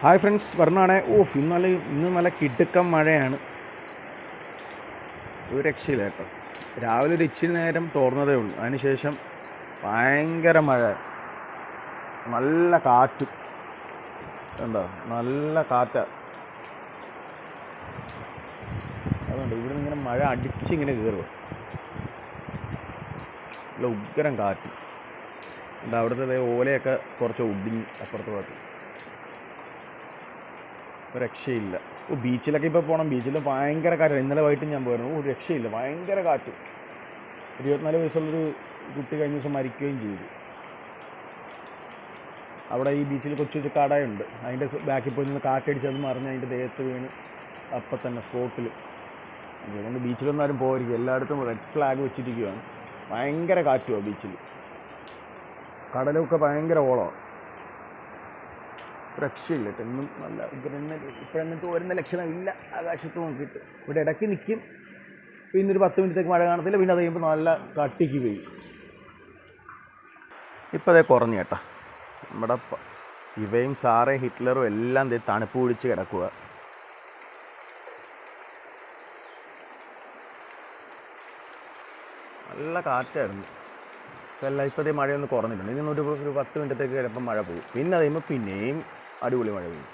Hi friends, വർണ്ണാണേ. ഇന്ന് നല്ല കിടുക്കം മഴയാണ്. ഒരു രക്ഷയില്ല കേട്ടോ. രാവിലെ ഒരു ഇച്ചിരി നേരം തോർന്നതേ ഉള്ളൂ. അതിനുശേഷം ഭയങ്കര മഴ, നല്ല കാറ്റും. എന്താ നല്ല കാറ്റാണ്. അതുകൊണ്ട് ഇവിടെ ഇങ്ങനെ മഴ അടിച്ചിങ്ങനെ കയറുക, നല്ല ഉഗ്രം കാറ്റ്. എന്താ അവിടുത്തെ ഓലയൊക്കെ കുറച്ച് ഒടിഞ്ഞ് അപ്പുറത്ത് പോയിട്ട് ഒരു രക്ഷയില്ല. ബീച്ചിലൊക്കെ ഇപ്പോൾ പോകണം. ബീച്ചിൽ ഭയങ്കര കാറ്റാണ്. ഇന്നലെ വൈകിട്ട് ഞാൻ പോയിരുന്നു. ഒരു രക്ഷയില്ല, ഭയങ്കര കാറ്റ്. 24 വയസ്സുള്ളൊരു കുട്ടി കഴിഞ്ഞ ദിവസം മരിക്കുകയും ചെയ്തു. അവിടെ ഈ ബീച്ചിൽ കൊച്ചു കടയുണ്ട്, അതിൻ്റെ ബാക്കിൽ പോയി നിന്ന് കാറ്റടിച്ചത് മറിഞ്ഞ് അതിൻ്റെ ദേഹത്ത് വീണ് അപ്പം തന്നെ സ്പോട്ടിൽ. അതുകൊണ്ട് ബീച്ചിലൊന്നും ആരും പോയിരിക്കും. എല്ലായിടത്തും റെഡ് ഫ്ലാഗ് വെച്ചിരിക്കുകയാണ്. ഭയങ്കര കാറ്റുമാണ് ബീച്ചിൽ. കടലൊക്കെ ഭയങ്കര ഓളമാണ്. രക്ഷയില്ല കേട്ടോ. ഇന്നും നല്ല ഇപ്പോഴെന്നിട്ട് വരുന്ന ലക്ഷണമില്ല. ആകാശത്ത് നോക്കിയിട്ട് ഇവിടെ ഇടയ്ക്ക് നിൽക്കും, പിന്നെ ഒരു 10 മിനിറ്റത്തേക്ക് മഴ കാണത്തില്ല, പിന്നെ അത് കഴിയുമ്പോൾ നല്ല കട്ടിക്ക് പെയ്യും. ഇപ്പോൾ അതേ കുറഞ്ഞു കേട്ടോ. നമ്മുടെ ഇവയും സാറേയും ഹിറ്റ്ലറും എല്ലാം തണുപ്പ് പിടിച്ച് കിടക്കുക. നല്ല കാറ്റായിരുന്നു. ഇപ്പോൾ മഴയൊന്ന് കുറഞ്ഞിട്ടുണ്ട്. ഇനി ഒരു 10 മിനിറ്റത്തേക്ക് ചിലപ്പോൾ മഴ പോകും. പിന്നെ അത് കഴിയുമ്പോൾ പിന്നെയും അടിപൊളി മഴ പെയ്യും.